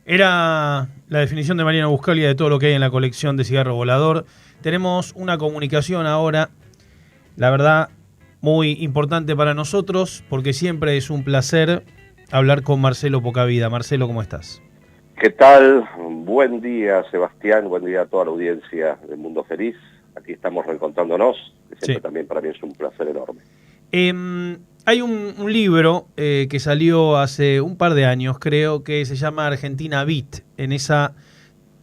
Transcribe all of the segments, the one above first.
Era la definición de Mariano Buscaglia de todo lo que hay en la colección de Cigarro Volador. Tenemos una comunicación ahora, la verdad, muy importante para nosotros, porque siempre es un placer hablar con Marcelo Pocavida. Marcelo, ¿cómo estás? ¿Qué tal? Buen día, Sebastián, buen día a toda la audiencia del Mundo Feliz. Aquí estamos reencontrándonos, que siempre Sí. también para mí es un placer enorme. Hay un libro que salió hace un par de años, creo, que se llama Argentina Beat. En esa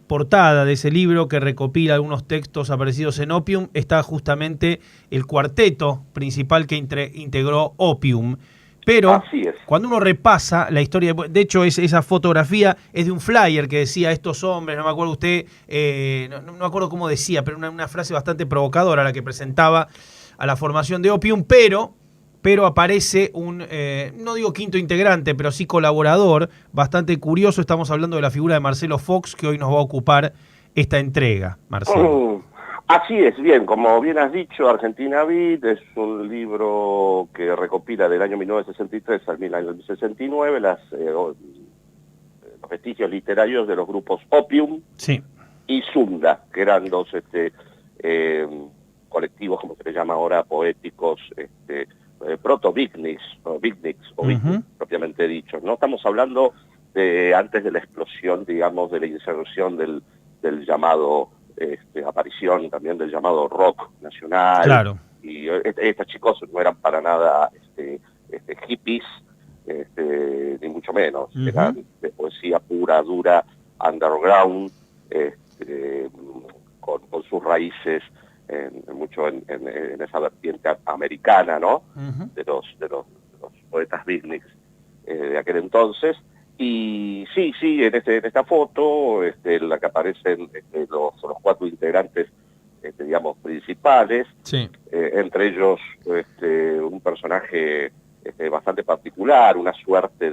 portada de ese libro, que recopila algunos textos aparecidos en Opium, está justamente el cuarteto principal que integró Opium. Pero Así es. cuando uno repasa la historia, de hecho esa fotografía es de un flyer que decía estos hombres, no me acuerdo usted, no me acuerdo cómo decía, pero una frase bastante provocadora la que presentaba a la formación de Opium, pero aparece un, no digo quinto integrante, pero sí colaborador, bastante curioso. Estamos hablando de la figura de Marcelo Fox, que hoy nos va a ocupar esta entrega, Marcelo. Así es, bien, como bien has dicho, Argentina Beat es un libro que recopila del año 1963 al 1969 los vestigios literarios de los grupos Opium Sí. y Zunda, que eran dos colectivos, como se les llama ahora, poéticos, proto-beatniks, o beatniks, propiamente dicho. No estamos hablando de antes de la explosión, digamos, de la inserción del llamado, aparición también del llamado rock nacional. Claro. Y estos chicos no eran para nada hippies, ni mucho menos. Eran de poesía pura, dura, underground, con sus raíces mucho en esa vertiente americana, ¿no? De los poetas beatniks de aquel entonces. Y sí, en esta foto, en la que aparecen los cuatro integrantes, digamos, principales, Sí. entre ellos un personaje bastante particular, una suerte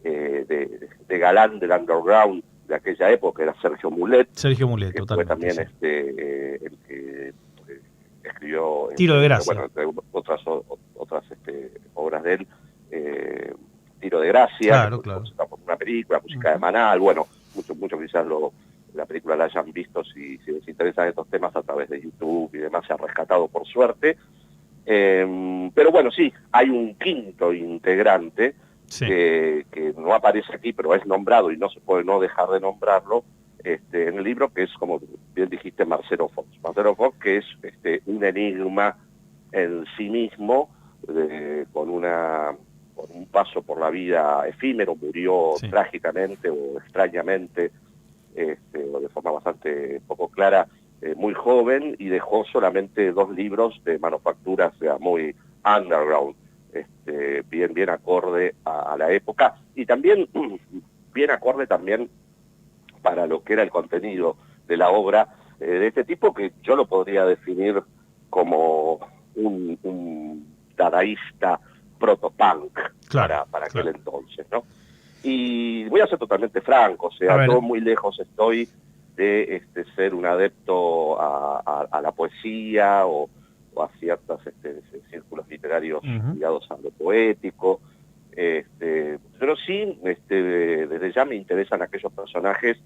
de galán del underground de aquella época, era Sergio Mulet. Sergio Mulet, que totalmente. fue también sí. el que escribió Tiro de Gracia. bueno, entre otras obras de él, Tiro de Gracia, Claro, que claro. por una película, Música de Manal, bueno, muchos quizás la película la hayan visto si les interesan estos temas a través de YouTube y demás, se ha rescatado por suerte. Pero bueno, sí, hay un quinto integrante Sí. que no aparece aquí, pero es nombrado y no se puede no dejar de nombrarlo en el libro, que es, como bien dijiste, Marcelo Fox. Marcelo Fox, que es un enigma en sí mismo, con un paso por la vida efímero, murió Sí. trágicamente o extrañamente, o de forma bastante poco clara, muy joven, y dejó solamente 2 libros de manufactura, o sea, muy underground, bien acorde a la época, y también bien acorde también para lo que era el contenido de la obra de este tipo, que yo lo podría definir como un dadaísta protopunk, Claro, para claro. aquel entonces, ¿no? Y voy a ser totalmente franco, o A sea, ver. yo muy lejos estoy de ser un adepto a la poesía o a ciertos círculos literarios ligados a lo poético, pero sí, desde ya me interesan aquellos personajes,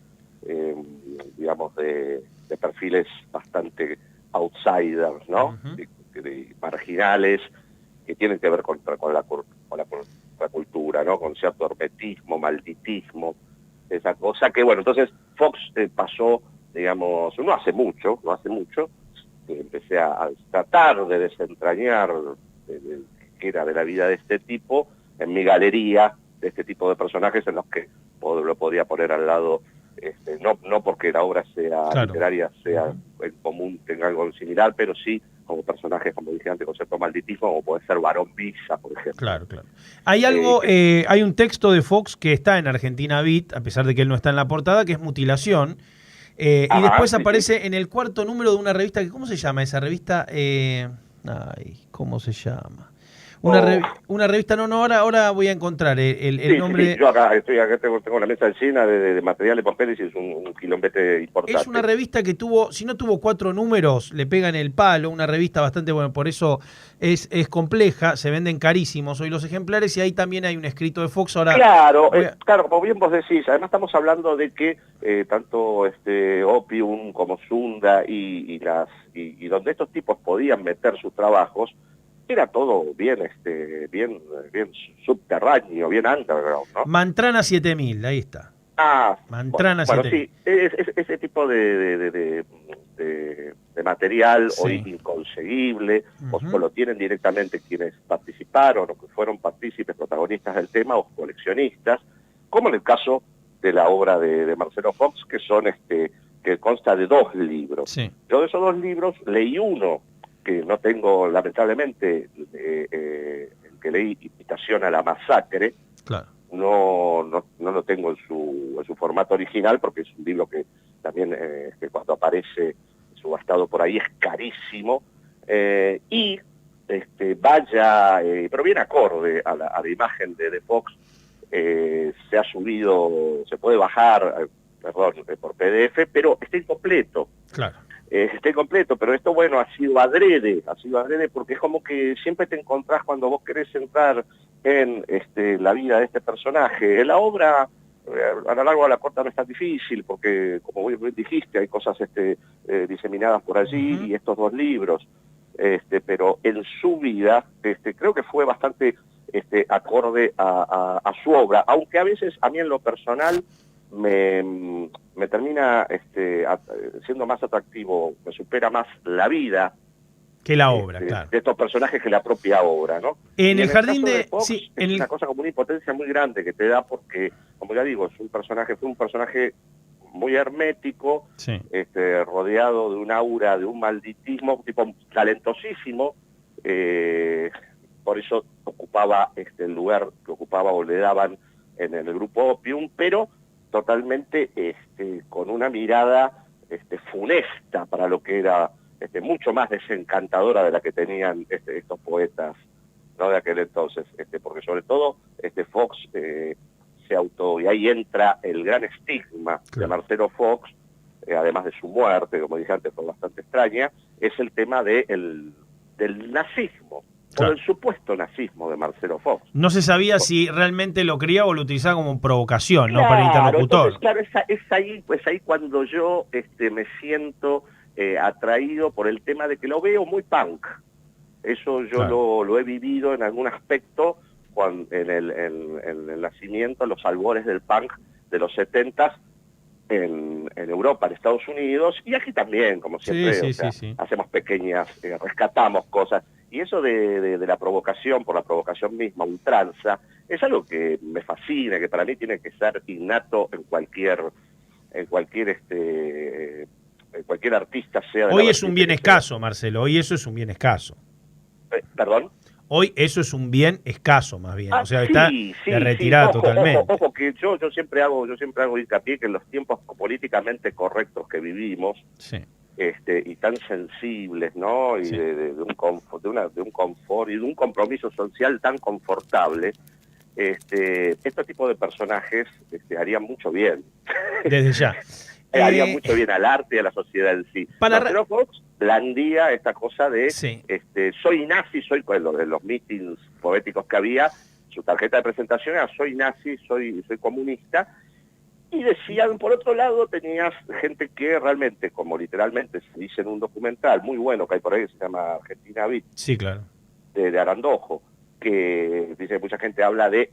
digamos, de perfiles bastante outsiders, ¿no? De marginales, que tienen que ver con la cultura, ¿no? Con cierto hermetismo, malditismo, esa cosa que, bueno, entonces Fox pasó, digamos, no hace mucho, empecé a tratar de desentrañar qué era de la vida de este tipo en mi galería de este tipo de personajes, en los que lo podría poner al lado, no porque la obra sea Claro. literaria, sea en común, tenga algo similar, pero sí como personajes, como dije antes, con cierto malditismo, como puede ser Barón Villa, por ejemplo. Claro. Hay algo, hay un texto de Fox que está en Argentina Beat, a pesar de que él no está en la portada, que es Mutilación. Y después aparece en el cuarto número de una revista, ¿cómo se llama esa revista? ¿Cómo se llama? Una revista, ahora voy a encontrar el nombre. Sí, yo acá tengo una mesa llena de material de papeles y es un quilombete importante. Es una revista que si no tuvo 4 números, le pegan el palo, una revista bastante buena, por eso es compleja, se venden carísimos hoy los ejemplares y ahí también hay un escrito de Fox. Ahora claro, como bien vos decís, además estamos hablando de que tanto Opium como Sunda y donde estos tipos podían meter sus trabajos, era todo bien subterráneo, bien underground, ¿no? Mantrana 7000, ahí está. Mantrana bueno, sí, ese tipo de material hoy inconseguible, o lo tienen directamente quienes participaron o que fueron partícipes, protagonistas del tema o coleccionistas, como en el caso de la obra de Marcelo Fox, que consta de 2 libros. Sí. Yo de esos 2 libros leí uno, que no tengo lamentablemente, el que leí, Invitación a la Masacre. Claro. No lo tengo en su formato original, porque es un libro que también que cuando aparece subastado por ahí es carísimo, y pero bien acorde a la imagen de Fox, se ha subido, se puede bajar, por PDF, pero está incompleto. Claro. Está incompleto, pero esto, bueno, ha sido adrede, porque es como que siempre te encontrás cuando vos querés entrar en la vida de este personaje. En la obra, a lo largo de la corta no es tan difícil, porque, como vos dijiste, hay cosas diseminadas por allí, y estos 2 libros, pero en su vida, creo que fue bastante acorde a su obra, aunque a veces a mí en lo personal me termina siendo más atractivo, me supera más la vida que la obra, claro, de estos personajes que la propia obra, ¿no? En el jardín de Fox, sí, es una cosa como una impotencia muy grande que te da, porque, como ya digo, fue un personaje muy hermético, sí, rodeado de un aura, de un malditismo, un tipo talentosísimo, por eso ocupaba el lugar que ocupaba o le daban en el grupo Opium, pero totalmente con una mirada funesta para lo que era, mucho más desencantadora de la que tenían estos poetas, ¿no?, de aquel entonces, porque sobre todo Fox y ahí entra el gran estigma, claro, de Marcelo Fox, además de su muerte, como dije antes, fue bastante extraña, es el tema del nazismo. Claro. O del supuesto nazismo de Marcelo Fox. No se sabía si realmente lo quería o lo utilizaba como provocación, claro, ¿no?, para el interlocutor. Entonces, claro, es ahí cuando yo me siento atraído por el tema de que lo veo muy punk. Eso yo claro, lo he vivido en algún aspecto en el nacimiento, los albores del punk de los 70s en Europa, en Estados Unidos, y aquí también, como siempre, sí. Hacemos pequeñas, rescatamos cosas. Y eso de la provocación, por la provocación misma, ultranza, es algo que me fascina, que para mí tiene que ser innato en cualquier artista, sea de hoy es un bien escaso, Marcelo, hoy eso es un bien escaso. ¿Perdón? Hoy eso es un bien escaso, más bien, o sea, sí, está de retirada totalmente. Ojo, que yo siempre hago hincapié que en los tiempos políticamente correctos que vivimos, sí, y tan sensibles, ¿no? Y sí, de un confort y de un compromiso social tan confortable, este tipo de personajes harían mucho bien. Desde ya. Haría mucho bien al arte y a la sociedad en sí. Pero Fox blandía esta cosa de sí, soy nazi, de los meetings poéticos que había, su tarjeta de presentación era soy nazi, soy comunista, y decían, por otro lado, tenías gente que realmente, como literalmente se dice en un documental muy bueno que hay por ahí, que se llama Argentina Beat, sí, claro, de Arandojo, que dice, mucha gente habla de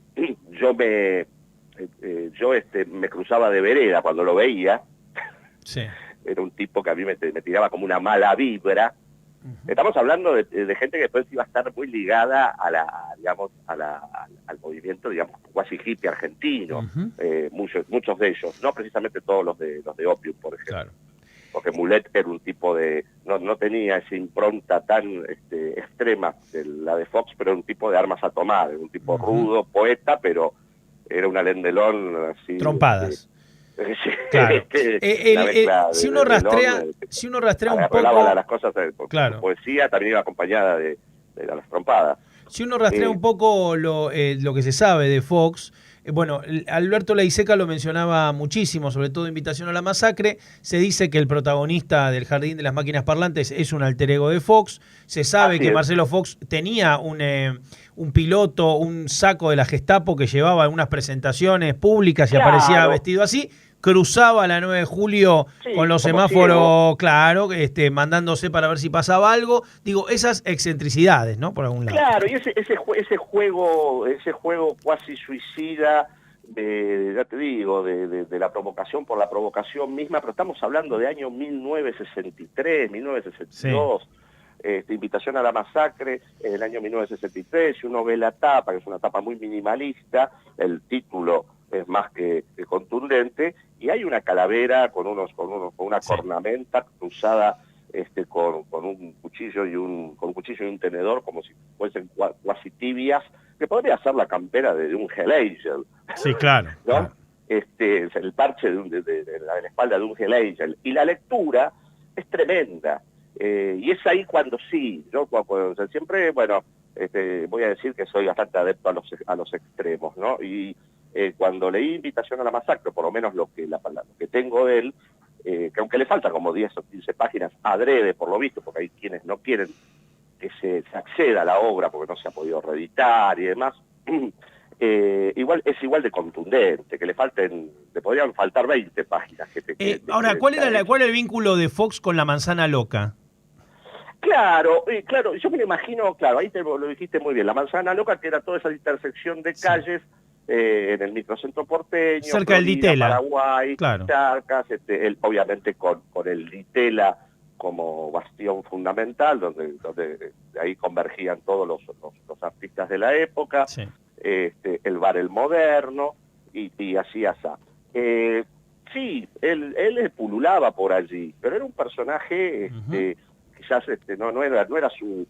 yo me cruzaba de vereda cuando lo veía. Sí. Era un tipo que a mí me tiraba como una mala vibra. Estamos hablando de gente que después iba a estar muy ligada al movimiento, digamos, cuasi hippie argentino, muchos de ellos, no precisamente todos los de Opium, por ejemplo. Claro. Porque Mulet era un tipo no tenía esa impronta tan extrema de la de Fox, pero era un tipo de armas a tomar, era un tipo rudo, poeta, pero era un alendelón así. Trompadas. Claro. Si uno rastrea un poco las cosas, claro, poesía también iba acompañada de las trompadas. Si uno rastrea un poco lo que se sabe de Fox, bueno, Alberto Laiseca lo mencionaba muchísimo, sobre todo Invitación a la Masacre. Se dice que el protagonista del Jardín de las Máquinas Parlantes es un alter ego de Fox. Se sabe que Marcelo Fox tenía un piloto, un saco de la Gestapo que llevaba algunas presentaciones públicas y aparecía vestido así. Cruzaba la 9 de julio con los semáforos, claro, mandándose para ver si pasaba algo. Digo, esas excentricidades, ¿no? Por algún lado. Claro, y ese juego cuasi suicida, ya te digo, de la provocación por la provocación misma, pero estamos hablando de año 1963, 1962. Sí. Invitación a la Masacre en el año 1963, si uno ve la tapa, que es una tapa muy minimalista, el título es más que contundente, y hay una calavera con una cornamenta cruzada con un cuchillo y un tenedor, como si fuesen cuasi tibias, que podría ser la campera de un Hell Angel. Sí, claro. ¿No? Claro. El parche de la espalda de un Hell Angel. Y la lectura es tremenda. Y es ahí cuando yo siempre, bueno, voy a decir que soy bastante adepto a los extremos, ¿no? Y cuando leí Invitación a la Masacre, por lo menos lo que tengo de él, que aunque le falta como 10 o 15 páginas adrede, por lo visto, porque hay quienes no quieren que se acceda a la obra porque no se ha podido reeditar y demás, es igual de contundente, que le podrían faltar 20 páginas. Ahora, ¿cuál era el vínculo de Fox con La Manzana Loca? Claro, yo me lo imagino, claro, ahí lo dijiste muy bien, La Manzana Loca, que era toda esa intersección de calles, en el microcentro porteño, cerca del Ditela, Paraguay, claro. Charcas, obviamente con el Ditela como bastión fundamental, donde ahí convergían todos los artistas de la época, sí. El bar El Moderno, y así. Sí, él pululaba por allí, pero era un personaje, quizás no era su...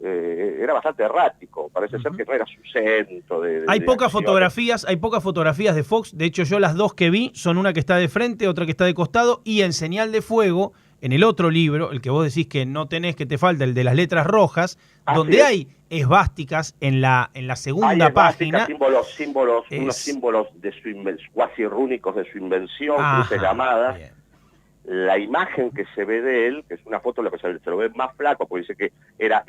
era bastante errático, parece ser que no era su centro hay pocas fotografías de Fox. De hecho, yo las dos que vi son una que está de frente, otra que está de costado, y en Señal de Fuego, en el otro libro, el que vos decís que no tenés, que te falta, el de las letras rojas, donde hay esvásticas en la segunda página. Símbolos, unos símbolos cuasi rúnicos de su invención, cruces llamadas. Bien. La imagen que se ve de él, que es una foto en la que se lo ve más flaco, porque dice que era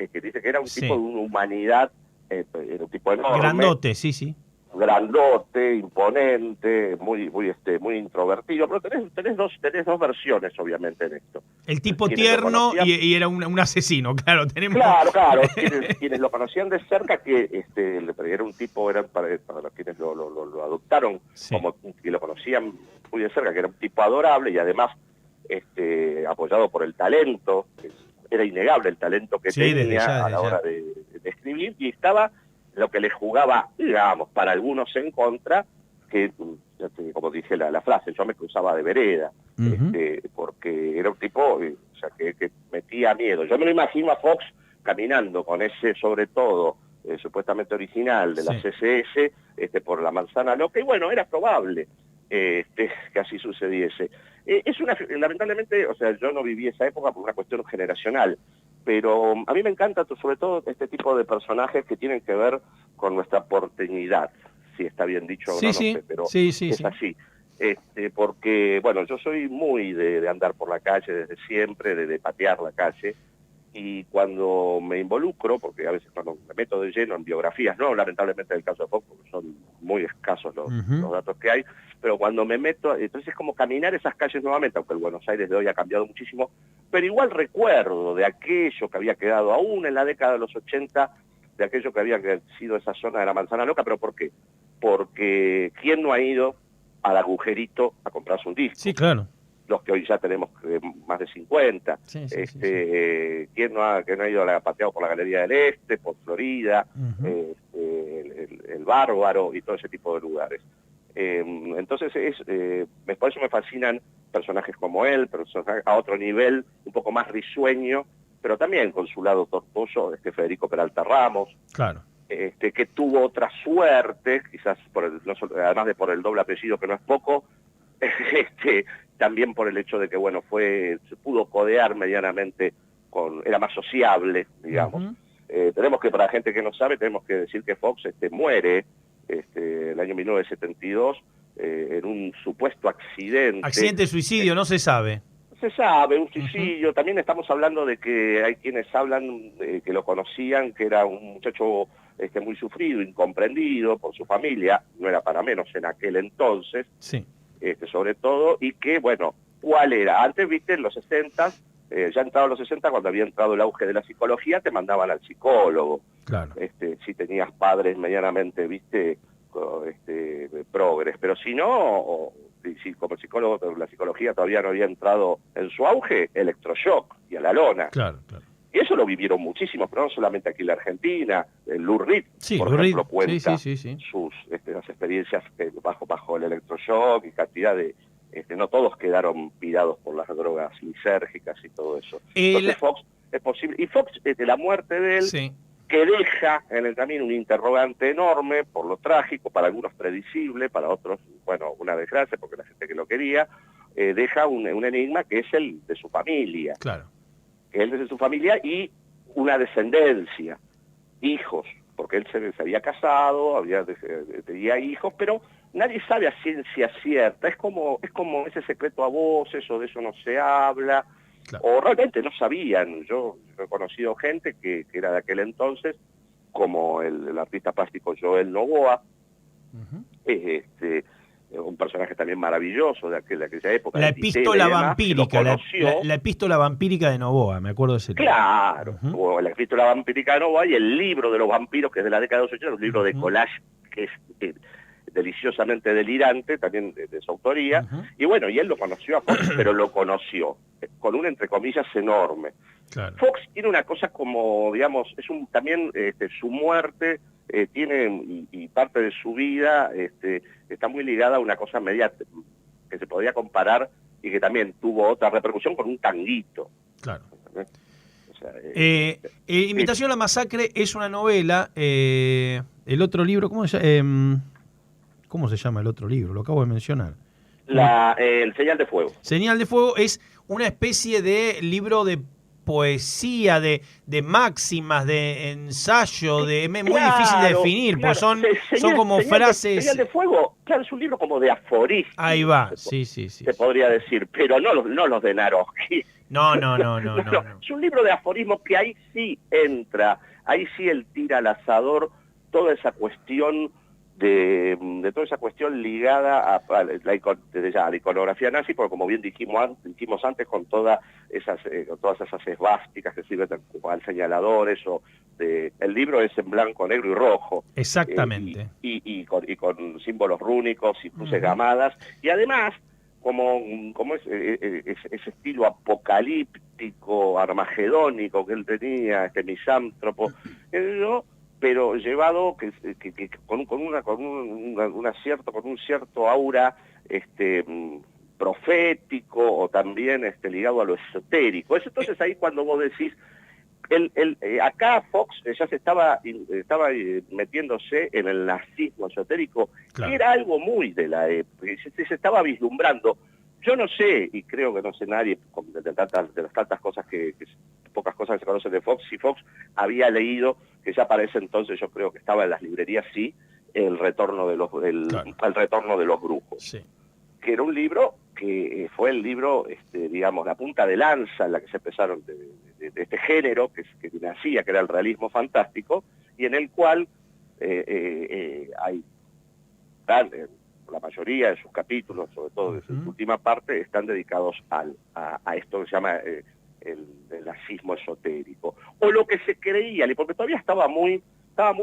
un tipo de una humanidad, era un tipo enorme. Grandote, sí. Grandote, imponente, muy introvertido, pero tenés dos versiones, obviamente, en esto. El tipo tierno y era un asesino, claro. Claro, quienes lo conocían de cerca, que era un tipo, para los quienes lo adoptaron, como que lo conocían muy de cerca, que era un tipo adorable y además apoyado por el talento, era innegable el talento que tenía a la hora de escribir, y estaba lo que le jugaba, digamos, para algunos en contra, que, como dije la frase, yo me cruzaba de vereda, porque era un tipo que metía miedo. Yo me lo imagino a Fox caminando con ese, sobre todo, supuestamente original de la CSS, por La Manzana Loca, y bueno, era probable que así sucediese. Lamentablemente, yo no viví esa época por una cuestión generacional, pero a mí me encanta sobre todo este tipo de personajes que tienen que ver con nuestra porteñidad, si está bien dicho o no, no sé, pero es así. Porque, bueno, yo soy muy de andar por la calle desde siempre, de patear la calle, y cuando me involucro, porque a veces cuando me meto de lleno en biografías, no lamentablemente el caso de Fox, porque son muy escasos los datos que hay, pero cuando me meto, entonces es como caminar esas calles nuevamente, aunque el Buenos Aires de hoy ha cambiado muchísimo, pero igual recuerdo de aquello que había quedado aún en la década de los 80, de aquello que había sido esa zona de La Manzana Loca. ¿Pero por qué? Porque ¿quién no ha ido al agujerito a comprarse un disco? Sí, claro. Los que hoy ya tenemos más de 50. ¿Quién no ha pateado por la Galería del Este, por Florida, el Bárbaro y todo ese tipo de lugares? Entonces, por eso me fascinan personajes como él, personajes a otro nivel, un poco más risueño, pero también con su lado tortuoso, Federico Peralta Ramos. Claro. Que tuvo otra suerte, quizás además de por el doble apellido, que no es poco, también por el hecho de que, bueno, se pudo codear medianamente era más sociable, digamos. tenemos que, para la gente que no sabe, tenemos que decir que Fox muere el año 1972 en un supuesto accidente. Accidente de suicidio, no se sabe. Se sabe, un suicidio. También estamos hablando de que hay quienes hablan que lo conocían, que era un muchacho muy sufrido, incomprendido por su familia, no era para menos en aquel entonces, sí. Sobre todo, y que, bueno, ¿cuál era? Antes, viste, en los 60, ya entrado en los 60, cuando había entrado el auge de la psicología, te mandaban al psicólogo. Claro. Si tenías padres medianamente, viste, progres, pero si no, si como psicólogo, la psicología todavía no había entrado en su auge, electroshock y a la lona. Claro, claro. Y eso lo vivieron muchísimos, pero no solamente aquí en la Argentina. Lou Reed, sí, por ejemplo, cuenta sus las experiencias bajo el electroshock y cantidad de... no todos quedaron pirados por las drogas lisérgicas y todo eso. Entonces Fox es posible. Y Fox, la muerte de él, sí, que deja en el camino un interrogante enorme por lo trágico, para algunos predecible, para otros, bueno, una desgracia, porque la gente que lo quería, deja un enigma que es el de su familia. Claro. Él desde su familia y una descendencia, hijos, porque él se había casado, tenía hijos, pero nadie sabe a ciencia cierta, es como ese secreto a voces, o de eso no se habla, claro. O realmente no sabían. Yo he conocido gente que era de aquel entonces, como el artista plástico Joel Novoa, un personaje también maravilloso de aquella época. La epístola vampírica, la epístola vampírica de Novoa, me acuerdo de ese tema. Claro, o la epístola vampírica de Novoa y el libro de los vampiros, que es de la década de los 80, un libro de collage que es deliciosamente delirante, también de su autoría, y bueno, y él lo conoció a Fox, pero lo conoció con un entre comillas enorme. Claro. Fox tiene una cosa como, digamos, también su muerte tiene, y parte de su vida está muy ligada a una cosa media que se podría comparar y que también tuvo otra repercusión con un tanguito. Claro. O sea, Invitación a la Masacre es una novela. El otro libro, ¿cómo se llama el otro libro? Lo acabo de mencionar. El Señal de Fuego. Señal de Fuego es una especie de libro de poesía, de máximas, de ensayo, muy difícil de definir, pues son como frases... Señal de Fuego, claro, es un libro como de aforismos. Ahí va, sí. Se podría decir, pero no los de Naroski. No. Es un libro de aforismos que ahí sí entra, ahí sí él tira al asador toda esa cuestión de toda esa cuestión ligada a la iconografía nazi, porque como bien dijimos antes, con todas esas esvásticas que sirven como señaladores, el libro es en blanco, negro y rojo. Exactamente. Y con símbolos rúnicos y cruces gamadas, y además, como ese estilo apocalíptico, armagedónico que él tenía, misántropo, pero llevado con un cierto aura profético, o también ligado a lo esotérico. Es entonces ahí cuando vos decís, acá Fox ya se estaba metiéndose en el nazismo esotérico, claro, que era algo muy de la época, se estaba vislumbrando. Yo no sé, y creo que no sé nadie, de las tantas cosas pocas cosas que se conocen de Fox, si Fox había leído, que ya para ese entonces yo creo que estaba en las librerías, el retorno de los brujos. Sí. Que era un libro que fue el libro, digamos, la punta de lanza en la que se empezaron de este género que nacía, que era el realismo fantástico, y en el cual hay la mayoría de sus capítulos, sobre todo de su última parte, están dedicados a esto que se llama el nazismo esotérico, o lo que se creía, porque todavía estaba muy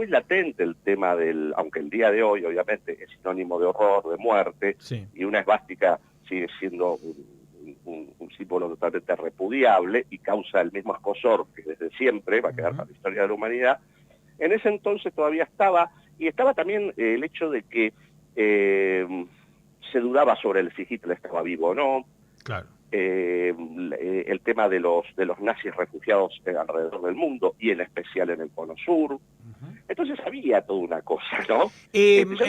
latente el tema aunque el día de hoy obviamente es sinónimo de horror, de muerte, sí, y una esvástica sigue siendo un símbolo totalmente repudiable y causa el mismo escozor que desde siempre va a quedar para la historia de la humanidad. En ese entonces todavía estaba también el hecho de que se dudaba sobre si Hitler estaba vivo o no. Claro. El tema de los nazis refugiados alrededor del mundo, y en especial en el Cono Sur. Entonces había toda una cosa, ¿no?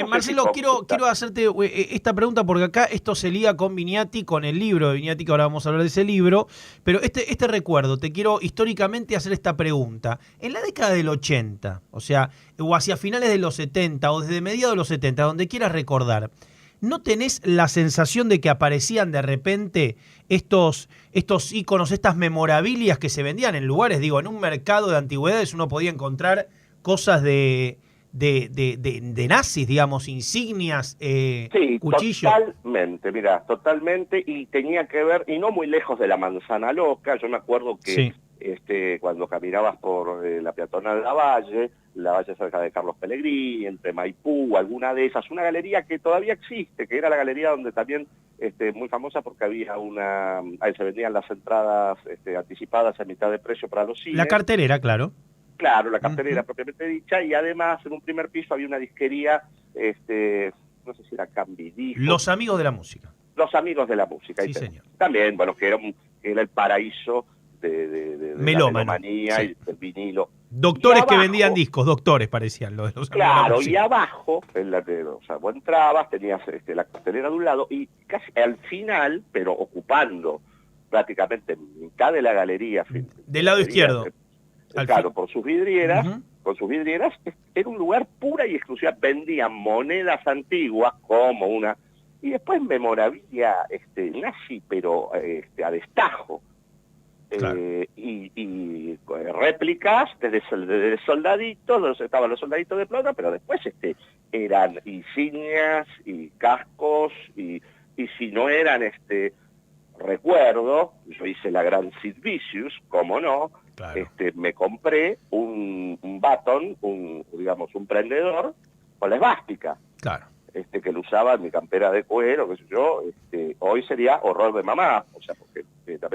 Marcelo, quiero hacerte esta pregunta porque acá esto se liga con Vignati, con el libro de Vignati, que ahora vamos a hablar de ese libro, pero este recuerdo, te quiero históricamente hacer esta pregunta. En la década del 80, o sea, o hacia finales de los 70, o desde mediados de los 70, donde quieras recordar, ¿no tenés la sensación de que aparecían de repente estos íconos, estas memorabilias que se vendían en lugares, digo, en un mercado de antigüedades uno podía encontrar cosas de nazis, digamos, insignias, sí, cuchillos? totalmente, mira, totalmente, y tenía que ver, y no muy lejos de la Manzana Loca. Yo me acuerdo que Sí. cuando caminabas por la peatonal la Valle cerca de Carlos Pellegrini, entre Maipú, alguna de esas, una galería que todavía existe, que era la galería donde también, muy famosa porque había ahí se vendían las entradas anticipadas a mitad de precio para los cines. La carterera, claro. Claro, la cartelera propiamente dicha, y además en un primer piso había una disquería, no sé si era Cambidiscos. Los amigos de la música. Los amigos de la música. Sí, señor. También, bueno, que era el paraíso de la melomanía, sí, y del vinilo. Doctores abajo, que vendían discos, doctores parecían los de los amigos de la música. Y abajo, o sea, vos entrabas, tenías la cartelera de un lado, y casi al final, pero ocupando prácticamente mitad de la galería. Del lado izquierdo. Claro, por sus vidrieras, era un lugar pura y exclusiva. Vendían monedas antiguas como y después memorabilia nazi, pero a destajo. Claro. Y réplicas desde soldaditos, donde estaban los soldaditos de plata, pero después eran insignias y cascos, y si no eran recuerdo, yo hice la gran Sid Vicious, cómo no. Claro. Me compré un baton, digamos, un prendedor con la esvástica. Claro. Que lo usaba en mi campera de cuero, qué sé yo. Hoy sería horror de mamá, o sea, porque está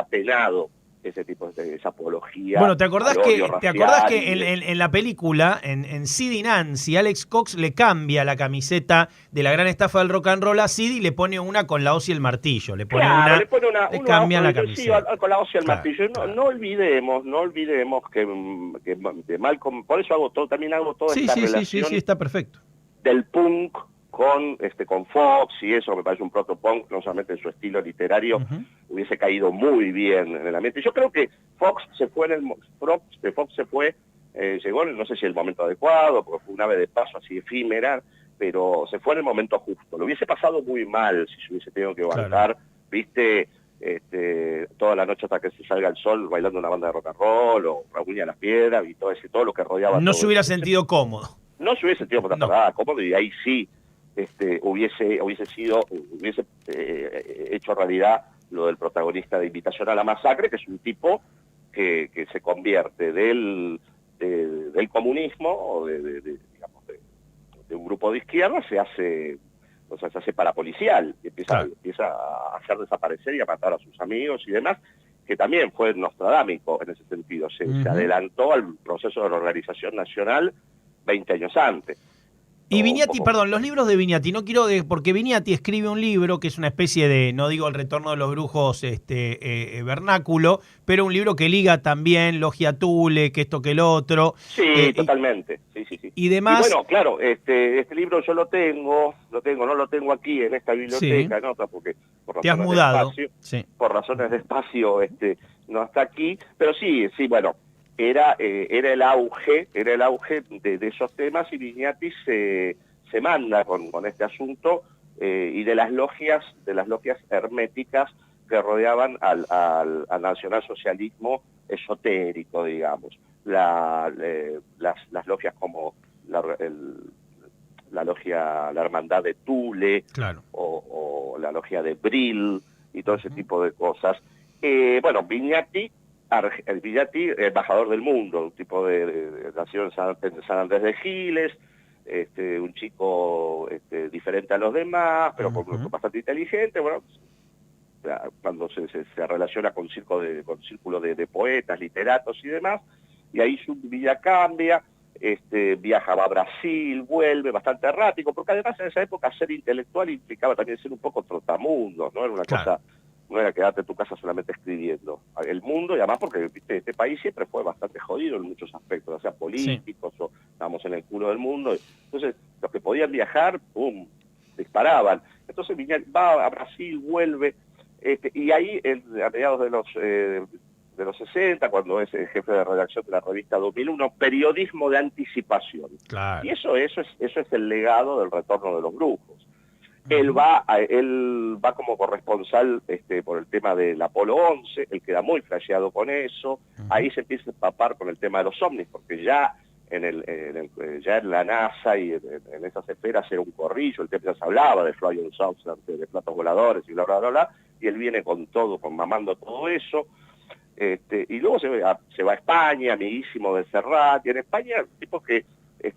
penado ese tipo de esa apología. Bueno, ¿te acordás que en la película, en Sid y Nancy, Alex Cox le cambia la camiseta de la gran estafa del rock and roll a Sid y le pone una con la hoz y el martillo? Le pone le cambian la camiseta. Sí, con la hoz y el martillo. No olvidemos que Malcolm, por eso también hago toda esta relación. Sí, está perfecto. Del punk con Fox y eso, me parece un protopunk, no solamente en su estilo literario, hubiese caído muy bien en el ambiente. Yo creo que Fox se fue llegó, no sé si el momento adecuado, porque fue una vez de paso así efímera, pero se fue en el momento justo. Lo hubiese pasado muy mal si se hubiese tenido que bancar, viste, toda la noche hasta que se salga el sol bailando una banda de rock and roll, o Raúl y a las Piedras, y todo lo que rodeaba. No se hubiera sentido cómodo. No se hubiese sentido cómodo, y ahí sí hubiese hecho realidad lo del protagonista de Invitación a la Masacre, que es un tipo que se convierte del comunismo, o digamos, de un grupo de izquierda, se hace parapolicial, y empieza a hacer desaparecer y a matar a sus amigos y demás, que también fue nostradámico en ese sentido. Se adelantó al proceso de la organización nacional 20 años antes. Y Vignati, perdón, los libros de Vignati, no quiero porque Vignati escribe un libro que es una especie de, no digo el retorno de los brujos vernáculo, pero un libro que liga también Logia Thule, que esto que el otro. Sí, totalmente, sí. Y demás. Y bueno, claro, este libro yo no lo tengo aquí en esta biblioteca, sí. ¿No? Porque por te has mudado. Por razones de espacio, no está aquí, pero sí, bueno. Era el auge de esos temas, y Vignati se manda con este asunto, y de las logias herméticas que rodeaban al nacionalsocialismo esotérico, digamos. Las logias como la logia, la hermandad de Thule, claro, o la logia de Brill, y todo ese tipo de cosas. Bueno, Vignati, embajador del mundo, un tipo nacido en San Andrés de Giles, un chico diferente a los demás, pero bastante inteligente. Bueno, cuando se relaciona con círculo de poetas, literatos y demás, y ahí su vida cambia, viaja a Brasil, vuelve bastante errático, porque además en esa época ser intelectual implicaba también ser un poco trotamundos, ¿no? Era una cosa no era quedarte en tu casa solamente escribiendo. El mundo, y además porque, viste, este país siempre fue bastante jodido en muchos aspectos, o sea, políticos, o estábamos en el culo del mundo. Entonces, los que podían viajar, ¡pum!, disparaban. Entonces va a Brasil, vuelve, y ahí, a mediados de los 60, cuando es el jefe de redacción de la revista 2001, periodismo de anticipación. Claro. Y eso es el legado del retorno de los brujos. Él va como corresponsal por el tema del Apolo 11, él queda muy flasheado con eso, ahí se empieza a empapar con el tema de los ovnis, porque ya ya en la NASA y en esas esferas era un corrillo, el tema ya se hablaba de Flying Saucers, de platos voladores y bla, bla, bla, bla, y él viene con todo, mamando todo eso, y luego se va a España, amiguísimo de Serrat, y en España, tipo que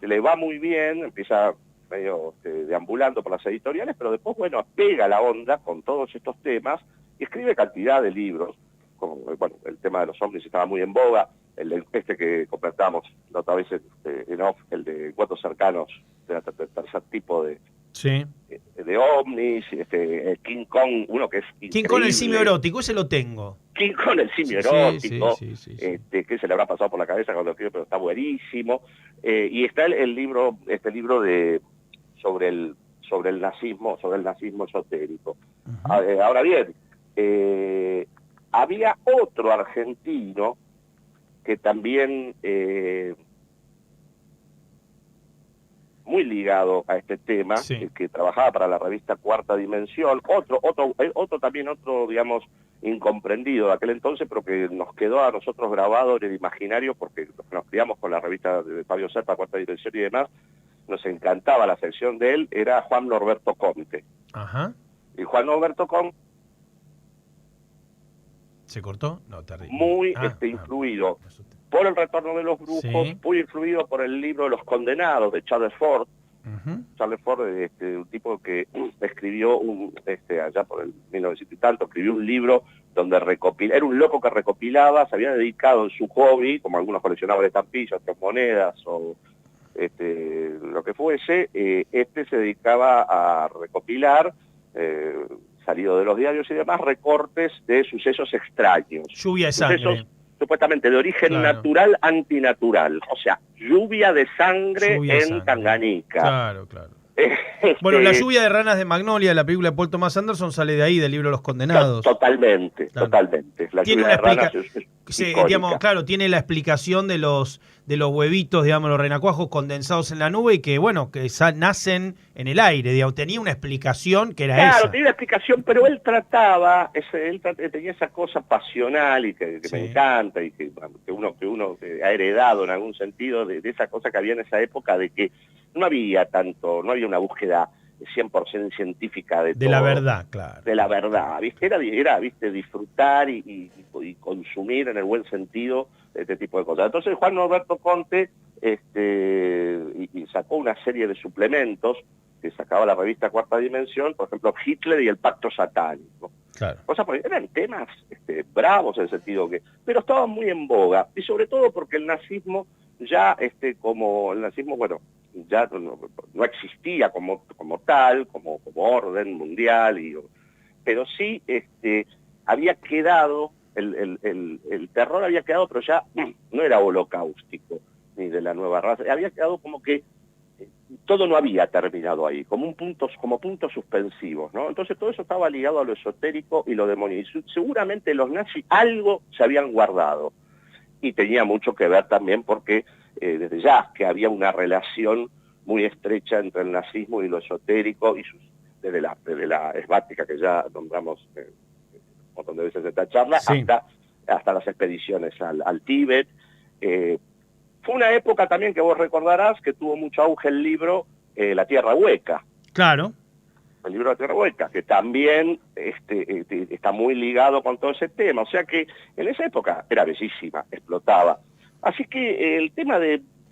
le va muy bien, empieza medio deambulando por las editoriales, pero después, bueno, pega la onda con todos estos temas y escribe cantidad de libros, como, bueno, el tema de los ovnis estaba muy en boga, que comentamos la otra vez en off, el de Encuentros Cercanos, del tercer tipo de ovnis, King Kong, uno que es increíble. King Kong el simio erótico, ese lo tengo. King Kong el simio erótico, que se le habrá pasado por la cabeza cuando lo escribió, pero está buenísimo. Y está el libro, sobre el nazismo esotérico. Ahora bien, había otro argentino que también muy ligado a este tema, que trabajaba para la revista Cuarta Dimensión, otro, digamos, incomprendido de aquel entonces, pero que nos quedó a nosotros grabado en el imaginario, porque nos criamos con la revista de Fabio Serpa, Cuarta Dimensión y demás, nos encantaba la sección de él, era Juan Norberto Conte. Ajá. Y Juan Norberto Conte... ¿Se cortó? No, terrible. Muy influido por el retorno de los brujos, muy influido por el libro Los Condenados de Charles Ford. Charles Ford, un tipo que escribió allá por el 1900 y tanto, escribió un libro donde era un loco que recopilaba, se había dedicado en su hobby, como algunos coleccionaban estampillas, monedas o lo que fuese, se dedicaba a recopilar, salido de los diarios y demás, recortes de sucesos extraños. Lluvia de sangre. Sucesos supuestamente de origen natural, antinatural. O sea, lluvia de sangre en Tanganica. Claro. Bueno, la lluvia de ranas de Magnolia, la película de Paul Thomas Anderson, sale de ahí, del libro Los Condenados. Totalmente. La lluvia de ranas digamos, claro, tiene la explicación de los huevitos, digamos, los renacuajos condensados en la nube y que, bueno, que nacen en el aire, digamos. Tenía una explicación que era esa. Claro, tenía una explicación, pero él tenía esa cosa pasional y que me encanta y que uno ha heredado en algún sentido de esa cosa que había en esa época de que no había una búsqueda 100% científica de todo. De la verdad, claro. De la verdad, ¿viste? Era disfrutar y consumir en el buen sentido este tipo de cosas. Entonces Juan Norberto Conte y sacó una serie de suplementos que sacaba la revista Cuarta Dimensión, por ejemplo, Hitler y el Pacto Satánico. Claro. O sea, eran temas bravos en el sentido pero estaban muy en boga, y sobre todo porque el nazismo ya, bueno, ya no existía como tal, como orden mundial, pero sí había quedado, el terror había quedado, pero ya no era holocáustico, ni de la nueva raza, había quedado como que todo no había terminado ahí, como puntos suspensivos, ¿no? Entonces todo eso estaba ligado a lo esotérico y lo demoníaco. Seguramente los nazis algo se habían guardado, y tenía mucho que ver también porque desde ya que había una relación muy estrecha entre el nazismo y lo esotérico, y desde la esvática que ya nombramos un montón de veces en esta charla, hasta las expediciones al Tíbet. Fue una época también que vos recordarás que tuvo mucho auge el libro La Tierra Hueca. Claro. El libro La Tierra Hueca, que también está muy ligado con todo ese tema. O sea que en esa época era bellísima, explotaba. Así que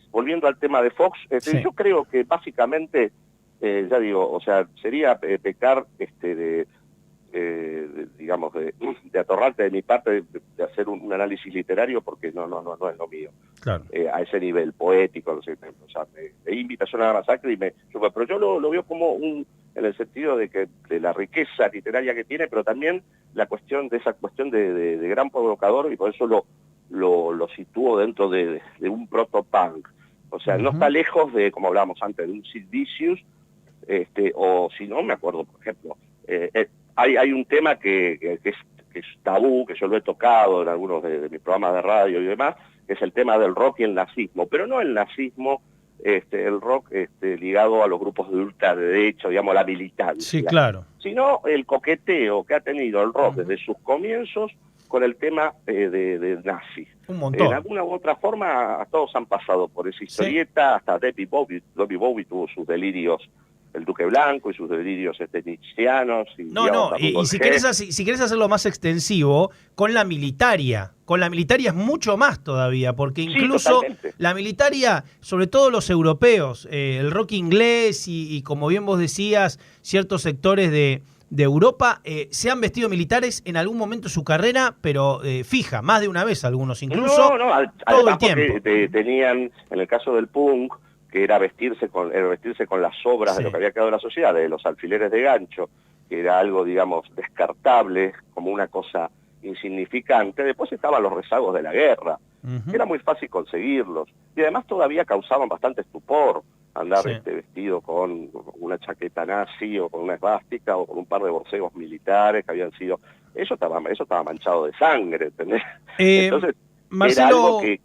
volviendo al tema de Fox, yo creo que básicamente, sería pecar digamos, de atorrarte de mi parte de hacer un análisis literario, porque no es lo mío. Claro. A ese nivel poético, no sé, o sea, me invitación a la masacre pero yo lo veo como en el sentido de la riqueza literaria que tiene, pero también esa cuestión de gran provocador, y por eso lo sitúo dentro de un proto-punk. O sea, no está lejos de, como hablábamos antes, de un Sid Vicious, o si no, me acuerdo, por ejemplo, hay un tema que es tabú, que yo lo he tocado en algunos de mis programas de radio y demás, que es el tema del rock y el nazismo, pero no el nazismo, el rock ligado a los grupos de ultraderecha, digamos, la militancia. Sí, claro. Sino el coqueteo que ha tenido el rock desde sus comienzos con el tema de nazi. Un montón. En alguna u otra forma, todos han pasado por esa historieta, hasta David Bowie tuvo sus delirios, el Duque Blanco y sus delirios nietzscheanos. Y si querés hacerlo más extensivo, con la militaria. Con la militaria es mucho más todavía, porque incluso la militaria, sobre todo los europeos, el rock inglés y como bien vos decías, ciertos sectores de Europa, se han vestido militares en algún momento de su carrera, pero fija, más de una vez algunos, incluso todo el tiempo. Tenían, en el caso del punk, que era vestirse con las sobras de lo que había quedado de la sociedad, de los alfileres de gancho, que era algo, digamos, descartable, como una cosa insignificante. Después estaban los rezagos de la guerra, era muy fácil conseguirlos, y además todavía causaban bastante estupor andar vestido con una chaqueta nazi, o con una esvástica, o con un par de borcegos militares que habían sido... Eso estaba manchado de sangre, ¿entendés? Entonces, Marcelo, era algo que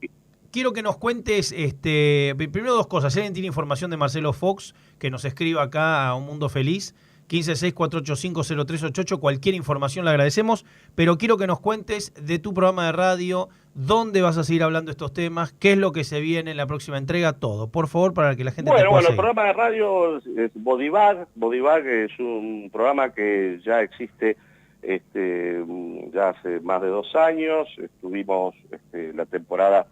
quiero que nos cuentes, primero dos cosas. Si alguien tiene información de Marcelo Fox, que nos escriba acá a Un Mundo Feliz, 156-485-0388, cualquier información le agradecemos, pero quiero que nos cuentes de tu programa de radio, dónde vas a seguir hablando estos temas, qué es lo que se viene en la próxima entrega, todo, por favor, para que la gente te pueda seguir. El programa de radio es Bodybag es un programa que ya existe ya hace más de 2 años, estuvimos la temporada,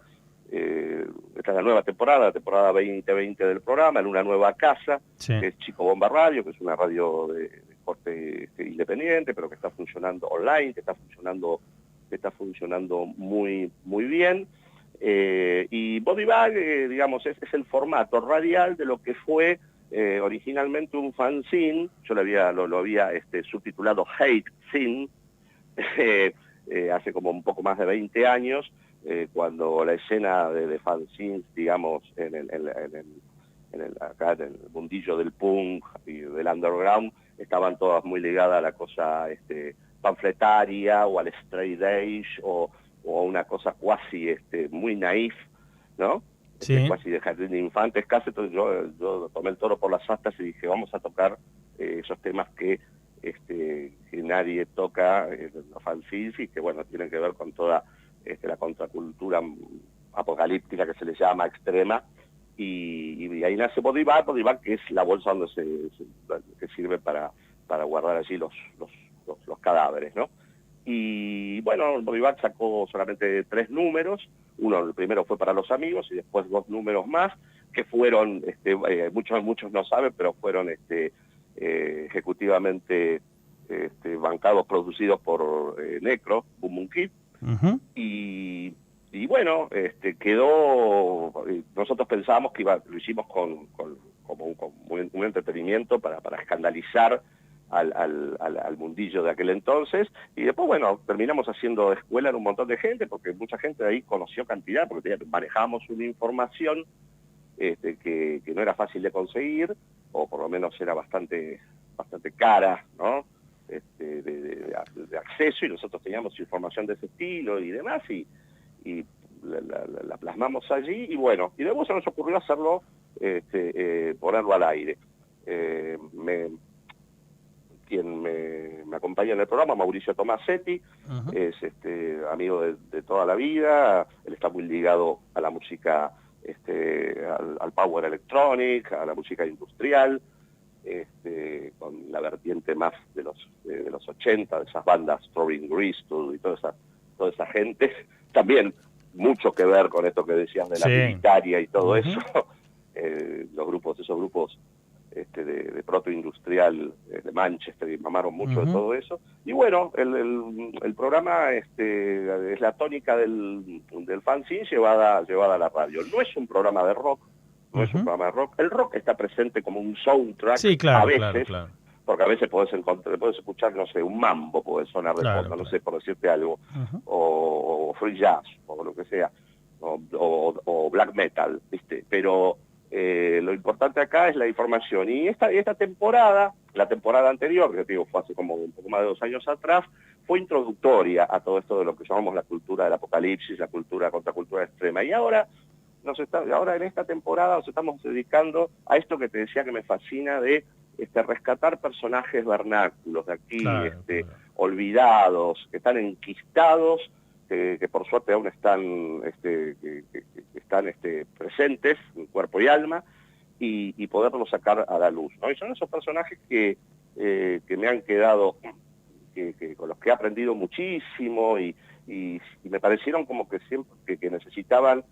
esta es la nueva temporada, la temporada 2020 del programa, en una nueva casa, que es Chico Bomba Radio, que es una radio de corte independiente, pero que está funcionando online, que está funcionando muy, muy bien. Y Bodybag, digamos, es el formato radial de lo que fue originalmente un fanzine. Yo lo había subtitulado Hate Zine, hace como un poco más de 20 años, cuando la escena de fanzines, digamos, acá en el mundillo del punk y del underground, estaban todas muy ligadas a la cosa panfletaria, o al straight edge, o a una cosa cuasi muy naif, ¿no? Cuasi de jardín de infantes, casi. Entonces yo tomé el toro por las astas y dije, vamos a tocar esos temas que nadie toca en los fanzines, y que, bueno, tienen que ver con toda la contracultura apocalíptica, que se le llama extrema, y ahí nace Bodybag, que es la bolsa donde que sirve para guardar allí los cadáveres, ¿no? Y bueno, Bodybag sacó solamente 3 números. El primero fue para los amigos, y después 2 números más, que fueron, muchos no saben, pero fueron ejecutivamente bancados, producidos por Necro, Boom Boom Kid. Y bueno, quedó, nosotros pensábamos que lo hicimos como un entretenimiento para escandalizar al mundillo de aquel entonces, y después, bueno, terminamos haciendo escuela en un montón de gente, porque mucha gente de ahí conoció cantidad, porque manejábamos una información que no era fácil de conseguir, o por lo menos era bastante cara, ¿no? De acceso, y nosotros teníamos información de ese estilo y demás, y la plasmamos allí, y bueno, y luego se nos ocurrió hacerlo, ponerlo al aire. Quien me acompaña en el programa, Mauricio Tomasetti, es amigo de toda la vida. Él está muy ligado a la música, al power electronic, a la música industrial, con la vertiente más de los 80, de esas bandas, Throbbing Gristle y toda esa gente. También mucho que ver con esto que decías de la militaria y todo eso. Esos grupos de protoindustrial de Manchester, y mamaron mucho de todo eso. Y bueno, el programa es la tónica del fanzine llevada a la radio. No es un programa de rock, no es un programa de rock. El rock está presente como un soundtrack a veces, porque a veces podés escuchar, no sé, un mambo puede sonar de fondo, no sé, por decirte algo, o free jazz, o lo que sea, o black metal, ¿viste? Pero lo importante acá es la información. Y esta temporada, la temporada anterior, que te digo, fue hace como un poco más de 2 años atrás, fue introductoria a todo esto de lo que llamamos la cultura del apocalipsis, la contracultura extrema. Y ahora en esta temporada nos estamos dedicando a esto que te decía que me fascina, de rescatar personajes vernáculos de aquí, olvidados, que están enquistados, que por suerte aún están, presentes en cuerpo y alma, y poderlos sacar a la luz, ¿no? Y son esos personajes que me han quedado, con los que he aprendido muchísimo, y me parecieron como que siempre que necesitaban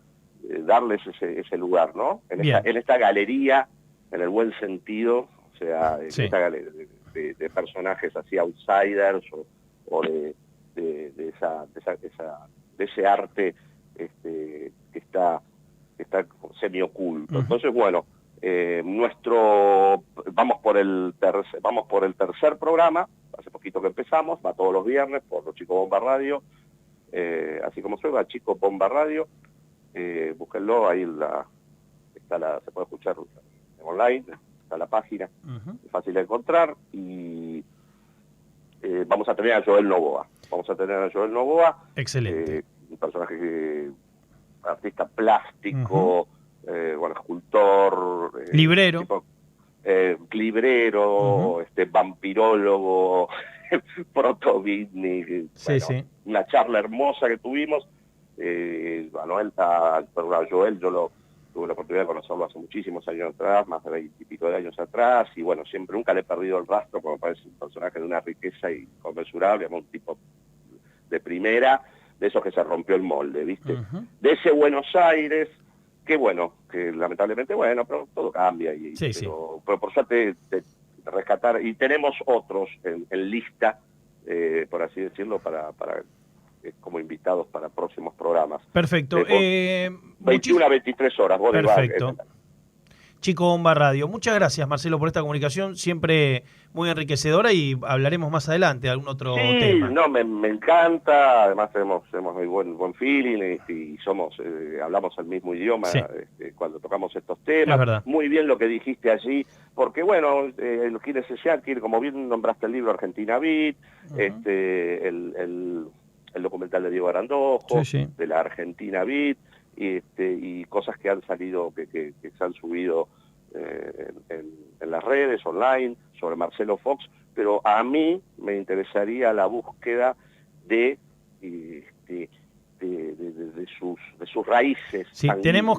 darles ese lugar, ¿no? En esta galería, en el buen sentido, o sea, en esta galería de personajes así outsiders, o de ese arte que está semioculto. Entonces, bueno, vamos por el tercer programa, hace poquito que empezamos, va todos los viernes por los Chicos Bomba Radio, así como suena, Chicos Bomba Radio, búsquenlo, ahí se puede escuchar online, está la página, es fácil de encontrar, y vamos a tener a Joel Novoa. Excelente. Un personaje artista plástico, escultor, librero, vampirólogo, proto-beatnik, una charla hermosa que tuvimos. A Joel yo tuve la oportunidad de conocerlo hace muchísimos años atrás, más de 20 y pico de años atrás, y bueno, nunca le he perdido el rastro, porque me parece un personaje de una riqueza inconmensurable, un tipo de primera, de esos que se rompió el molde, ¿viste? De ese Buenos Aires, que lamentablemente, pero todo cambia, pero por suerte rescatar, y tenemos otros en lista, por así decirlo, para como invitados para próximos programas. Perfecto. 21 a 23 horas. Perfecto. Chico Bomba Radio. Muchas gracias, Marcelo, por esta comunicación, siempre muy enriquecedora, y hablaremos más adelante de algún otro tema. No, me encanta, además tenemos muy buen feeling, y hablamos el mismo idioma cuando tocamos estos temas. Es verdad. Muy bien lo que dijiste allí, porque el Gilles Seyarkir, como bien nombraste el libro Argentina Beat, el documental de Diego Arandojo, de la Argentina Beat, y cosas que han salido, que se han subido en las redes, online, sobre Marcelo Fox, pero a mí me interesaría la búsqueda de sus raíces. Sí, tenemos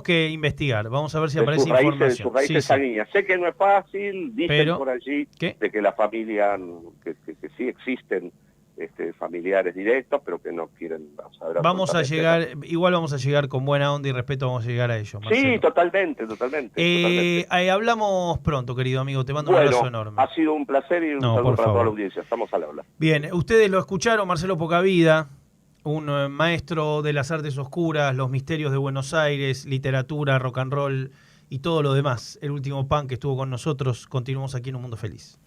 que investigar, vamos a ver si aparece información. De sus raíces sanguíneas. Sé que no es fácil, dicen por allí de que la familia, que sí existen familiares directos, pero que no quieren saber. Vamos a llegar con buena onda y respeto, vamos a llegar a ellos, Marcelo. Sí, totalmente. Hablamos pronto, querido amigo, te mando un abrazo enorme. Ha sido un placer, y un saludo para toda la audiencia. Estamos al habla. Bien, ustedes lo escucharon, Marcelo Pocavida, un maestro de las artes oscuras, los misterios de Buenos Aires, literatura, rock and roll y todo lo demás. El último punk que estuvo con nosotros. Continuamos aquí en Un Mundo Feliz.